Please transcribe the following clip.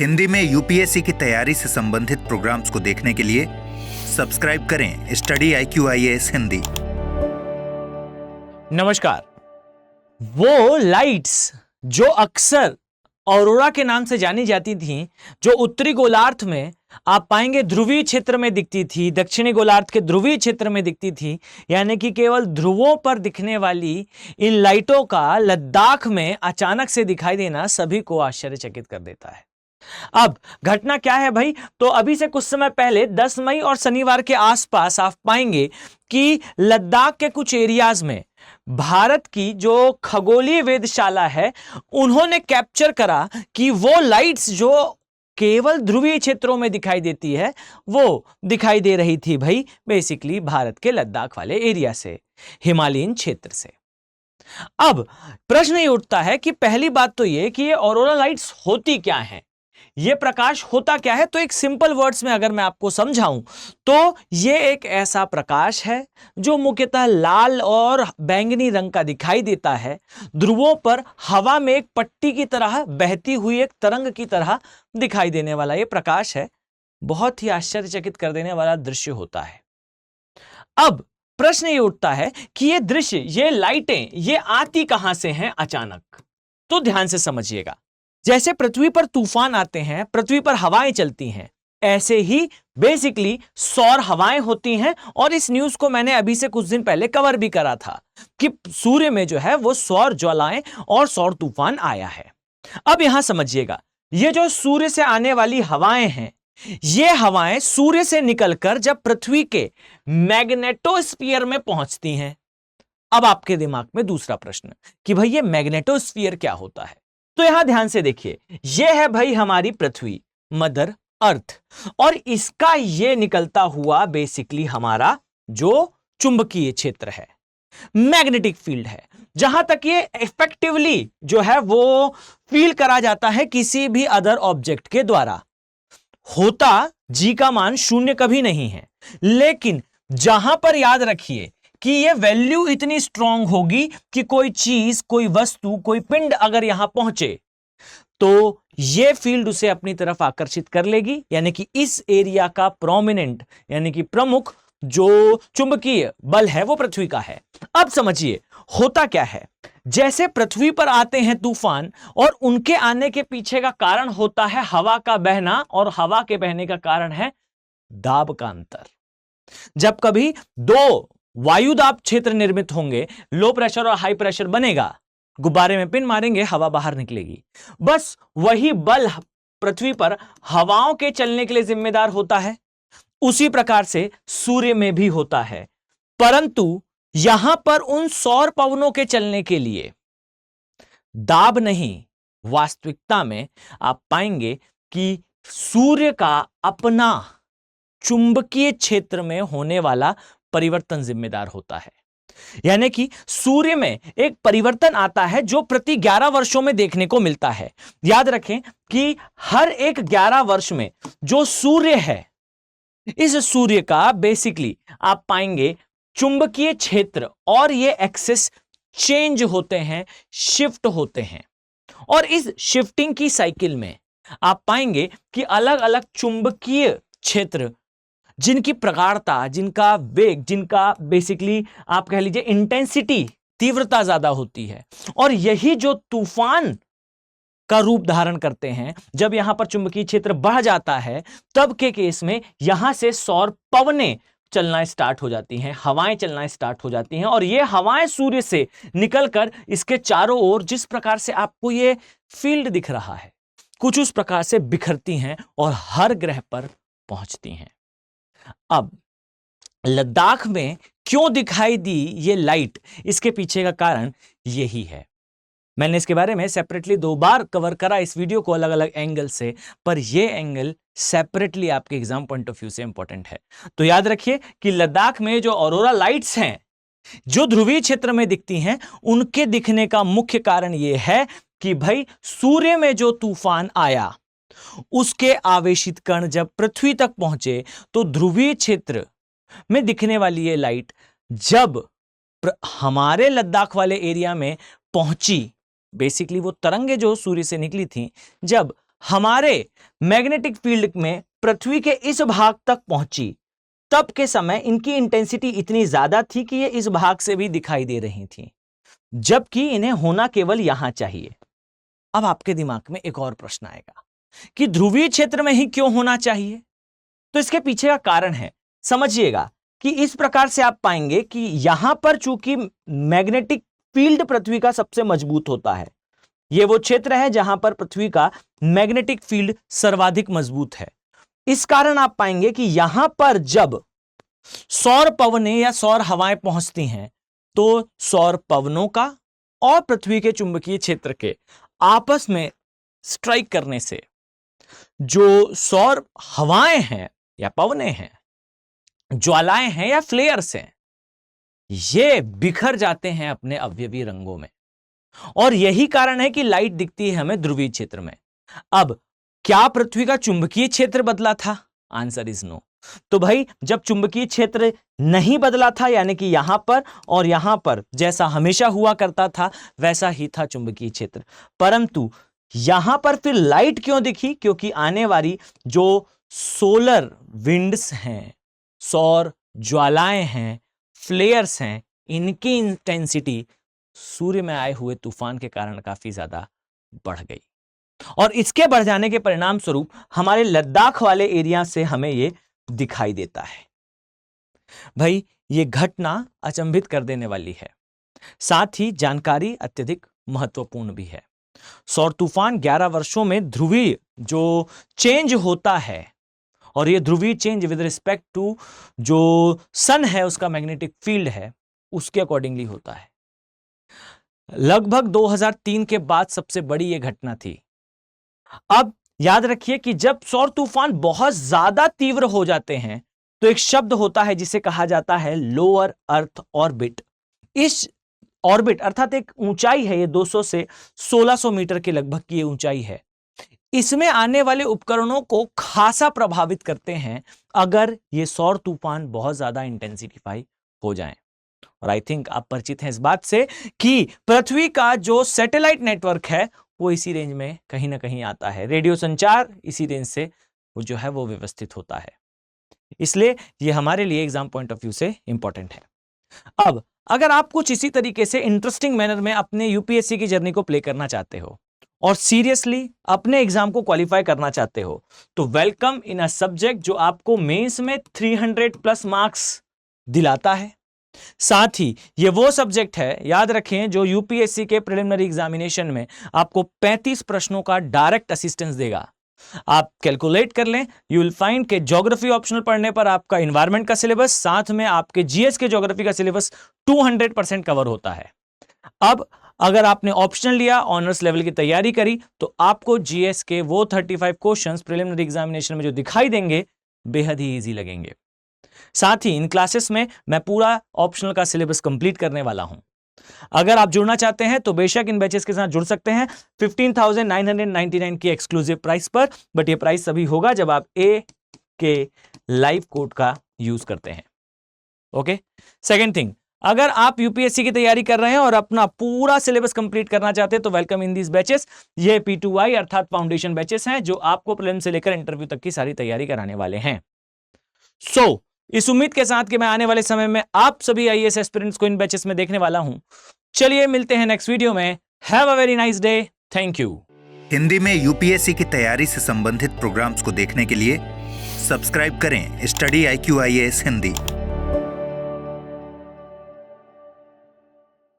हिंदी में यूपीएससी की तैयारी से संबंधित प्रोग्राम्स को देखने के लिए सब्सक्राइब करें स्टडी IQIAS हिंदी। नमस्कार। वो लाइट्स जो अक्सर ऑरोरा के नाम से जानी जाती थीं, जो उत्तरी गोलार्ध में आप पाएंगे ध्रुवीय क्षेत्र में दिखती थी, दक्षिणी गोलार्ध के ध्रुवीय क्षेत्र में दिखती थी, यानी कि केवल ध्रुवों पर दिखने वाली इन लाइटों का लद्दाख में अचानक से दिखाई देना सभी को आश्चर्यचकित कर देता है। अब घटना क्या है भाई? तो अभी से कुछ समय पहले 10 मई और शनिवार के आसपास आप पाएंगे कि लद्दाख के कुछ एरियाज में भारत की जो खगोलीय वेधशाला है, उन्होंने कैप्चर करा कि वो लाइट्स जो केवल ध्रुवीय क्षेत्रों में दिखाई देती है, वो दिखाई दे रही थी भाई बेसिकली भारत के लद्दाख वाले एरिया से, हिमालयन क्षेत्र से। अब प्रश्न ये उठता है कि पहली बात तो ये कि ये ऑरोरा लाइट्स होती क्या हैं, ये प्रकाश होता क्या है? तो एक सिंपल वर्ड्स में अगर मैं आपको समझाऊं तो ये एक ऐसा प्रकाश है जो मुख्यतः लाल और बैंगनी रंग का दिखाई देता है। ध्रुवों पर हवा में एक पट्टी की तरह बहती हुई एक तरंग की तरह दिखाई देने वाला ये प्रकाश है। बहुत ही आश्चर्यचकित कर देने वाला दृश्य होता है। अब प्रश्न ये उठता है कि ये दृश्य, ये लाइटें, ये आती कहां से हैं अचानक? तो ध्यान से समझिएगा। जैसे पृथ्वी पर तूफान आते हैं, पृथ्वी पर हवाएं चलती हैं, ऐसे ही बेसिकली सौर हवाएं होती हैं। और इस न्यूज को मैंने अभी से कुछ दिन पहले कवर भी करा था कि सूर्य में जो है वो सौर ज्वालाएं और सौर तूफान आया है। अब यहां समझिएगा, ये जो सूर्य से आने वाली हवाएं हैं, ये हवाएं सूर्य से निकलकर जब पृथ्वी के मैग्नेटोस्फीयर में पहुंचती हैं। अब आपके दिमाग में दूसरा प्रश्न कि भाई ये मैग्नेटोस्फीयर क्या होता है? तो यहां ध्यान से देखिए, यह है भाई हमारी पृथ्वी, मदर अर्थ, और इसका यह निकलता हुआ बेसिकली हमारा जो चुंबकीय क्षेत्र है, मैग्नेटिक फील्ड है, जहां तक ये इफेक्टिवली जो है वो फील करा जाता है किसी भी अदर ऑब्जेक्ट के द्वारा। होता जी का मान शून्य कभी नहीं है, लेकिन जहां पर याद रखिए कि ये वैल्यू इतनी स्ट्रांग होगी कि कोई चीज, कोई वस्तु, कोई पिंड अगर यहां पहुंचे तो ये फील्ड उसे अपनी तरफ आकर्षित कर लेगी, यानी कि इस एरिया का प्रोमिनेंट यानी कि प्रमुख जो चुंबकीय बल है वो पृथ्वी का है। अब समझिए होता क्या है। जैसे पृथ्वी पर आते हैं तूफान और उनके आने के पीछे का कारण होता है हवा का बहना, और हवा के बहने का कारण है दाब का अंतर। जब कभी दो वायुदाब क्षेत्र निर्मित होंगे, लो प्रेशर और हाई प्रेशर बनेगा, गुब्बारे में पिन मारेंगे, हवा बाहर निकलेगी। बस वही बल पृथ्वी पर हवाओं के चलने के लिए जिम्मेदार होता है, उसी प्रकार से सूर्य में भी होता है। परंतु यहां पर उन सौर पवनों के चलने के लिए दाब नहीं, वास्तविकता में आप पाएंगे कि सूर्य का अपना चुंबकीय क्षेत्र में होने वाला परिवर्तन जिम्मेदार होता है। यानी कि सूर्य में एक परिवर्तन आता है जो प्रति 11 वर्षों में देखने को मिलता है। याद रखें कि हर एक 11 वर्ष में जो सूर्य है, इस सूर्य का बेसिकली आप पाएंगे चुंबकीय क्षेत्र और ये एक्सिस चेंज होते हैं, शिफ्ट होते हैं। और इस शिफ्टिंग की साइकिल में आप पाएंगे कि अलग अलग चुंबकीय क्षेत्र, जिनकी प्रगाढ़ता, जिनका वेग, जिनका बेसिकली आप कह लीजिए इंटेंसिटी, तीव्रता ज्यादा होती है, और यही जो तूफान का रूप धारण करते हैं। जब यहां पर चुंबकीय क्षेत्र बढ़ जाता है, तब के केस में यहां से सौर पवनें चलना स्टार्ट हो जाती हैं, हवाएं चलना स्टार्ट हो जाती हैं, और ये हवाएं सूर्य से निकलकर इसके चारों ओर जिस प्रकार से आपको ये फील्ड दिख रहा है, कुछ उस प्रकार से बिखरती हैं और हर ग्रह पर पहुंचती हैं। अब लद्दाख में क्यों दिखाई दी ये लाइट, इसके पीछे का कारण यही है। मैंने इसके बारे में सेपरेटली 2 बार कवर करा इस वीडियो को अलग अलग एंगल से, पर ये एंगल सेपरेटली आपके एग्जाम पॉइंट ऑफ व्यू से इंपॉर्टेंट है। तो याद रखिए कि लद्दाख में जो ऑरोरा लाइट्स हैं, जो ध्रुवीय क्षेत्र में दिखती हैं, उनके दिखने का मुख्य कारण यह है कि भाई सूर्य में जो तूफान आया, उसके आवेशित कण जब पृथ्वी तक पहुंचे तो ध्रुवीय क्षेत्र में दिखने वाली ये लाइट जब हमारे लद्दाख वाले एरिया में पहुंची, बेसिकली वो तरंगे जो सूर्य से निकली थी, जब हमारे मैग्नेटिक फील्ड में पृथ्वी के इस भाग तक पहुंची, तब के समय इनकी इंटेंसिटी इतनी ज्यादा थी कि ये इस भाग से भी दिखाई दे रही थी, जबकि इन्हें होना केवल यहां चाहिए। अब आपके दिमाग में एक और प्रश्न आएगा कि ध्रुवीय क्षेत्र में ही क्यों होना चाहिए? तो इसके पीछे का कारण है, समझिएगा कि इस प्रकार से आप पाएंगे कि यहां पर चूंकि मैग्नेटिक फील्ड पृथ्वी का सबसे मजबूत होता है, यह वो क्षेत्र है जहां पर पृथ्वी का मैग्नेटिक फील्ड सर्वाधिक मजबूत है। इस कारण आप पाएंगे कि यहां पर जब सौर पवनें या सौर हवाएं पहुंचती हैं, तो सौर पवनों का और पृथ्वी के चुंबकीय क्षेत्र के आपस में स्ट्राइक करने से जो सौर हवाएं हैं या पवनें हैं, ज्वालाएं हैं या फ्लेयर्स हैं, ये बिखर जाते हैं अपने अवयवी रंगों में। और यही कारण है कि लाइट दिखती है हमें ध्रुवीय क्षेत्र में। अब क्या पृथ्वी का चुंबकीय क्षेत्र बदला था? Answer is no. तो भाई जब चुंबकीय क्षेत्र नहीं बदला था, यानी कि यहां पर और यहां पर जैसा हमेशा हुआ करता था वैसा ही था चुंबकीय क्षेत्र, परंतु यहां पर फिर लाइट क्यों दिखी? क्योंकि आने वाली जो सोलर विंड्स हैं, सौर ज्वालाएं हैं, फ्लेयर्स हैं, इनकी इंटेंसिटी सूर्य में आए हुए तूफान के कारण काफी ज्यादा बढ़ गई, और इसके बढ़ जाने के परिणाम स्वरूप हमारे लद्दाख वाले एरिया से हमें यह दिखाई देता है। भाई यह घटना अचंभित कर देने वाली है, साथ ही जानकारी अत्यधिक महत्वपूर्ण भी है। सौर तूफान 11 वर्षों में ध्रुवीय जो चेंज होता है, और ये ध्रुवीय चेंज विद रिस्पेक्ट टू जो सन है, उसका मैग्नेटिक फील्ड है, उसके अकॉर्डिंगली होता है। लगभग 2003 के बाद सबसे बड़ी यह घटना थी। अब याद रखिए कि जब सौर तूफान बहुत ज्यादा तीव्र हो जाते हैं तो एक शब्द होता है जिसे कहा जाता है लोअर अर्थ ऑर्बिट। इस ऑर्बिट अर्थात एक ऊंचाई है, ये 200 से 1600 मीटर के लगभग की ऊंचाई है। इसमें आने वाले उपकरणों को खासा प्रभावित करते हैं अगर ये सौर तूफान बहुत ज्यादा इंटेंसिफाई हो जाएं। और आई थिंक आप परिचित हैं इस बात से कि पृथ्वी का जो सैटेलाइट नेटवर्क है वो इसी रेंज में कहीं ना कहीं आता है। रेडियो संचार इसी रेंज से वो जो है वो व्यवस्थित होता है, इसलिए ये हमारे लिए एग्जाम पॉइंट ऑफ व्यू से इंपॉर्टेंट है। अब अगर आप कुछ इसी तरीके से इंटरेस्टिंग मैनर में अपने यूपीएससी की जर्नी को प्ले करना चाहते हो और सीरियसली अपने एग्जाम को क्वालिफाई करना चाहते हो, तो वेलकम इन अ सब्जेक्ट जो आपको मेंस में 300 प्लस मार्क्स दिलाता है। साथ ही ये वो सब्जेक्ट है, याद रखें, जो यूपीएससी के प्रिलिमिनरी एग्जामिनेशन में आपको 35 प्रश्नों का डायरेक्ट असिस्टेंस देगा। आप कैलकुलेट कर लें, यू विल फाइंड कि ज्योग्राफी ऑप्शनल पढ़ने पर आपका एनवायरनमेंट का सिलेबस, साथ में आपके जीएस के ज्योग्राफी का सिलेबस 200% कवर होता है। अब अगर आपने ऑप्शनल लिया, ऑनर्स लेवल की तैयारी करी, तो आपको जीएस के वो 35 क्वेश्चंस प्रिलिमिनरी एग्जामिनेशन में जो दिखाई देंगे बेहद ही इजी लगेंगे। साथ ही इन क्लासेस में मैं पूरा ऑप्शनल का सिलेबस कंप्लीट करने वाला हूं। अगर आप जुड़ना चाहते हैं तो बेशक इन बैचेस के साथ जुड़ सकते हैं 15,999 की एक्सक्लूसिव प्राइस पर, बट ये प्राइस तभी होगा जब आप ए के लाइव कोड का यूज करते हैं। ओके, सेकंड थिंग, अगर आप यूपीएससी की तैयारी कर रहे हैं और अपना पूरा सिलेबस कंप्लीट करना चाहते हैं तो वेलकम इन दिस बैचेस। ये P2I अर्थात फाउंडेशन बैचेस हैं जो आपको प्रीलिम से लेकर इंटरव्यू तक की सारी तैयारी कराने वाले हैं। सो इस उम्मीद के साथ कि मैं आने वाले समय में आप सभी आईएएस एस्पिरेंट्स को इन बैचेस में देखने वाला हूं। चलिए मिलते हैं नेक्स्ट वीडियो में। Have a very nice day, thank you. Hindi में यूपीएससी की तैयारी से संबंधित प्रोग्राम्स को देखने के लिए सब्सक्राइब करें स्टडी IQ IAS हिंदी।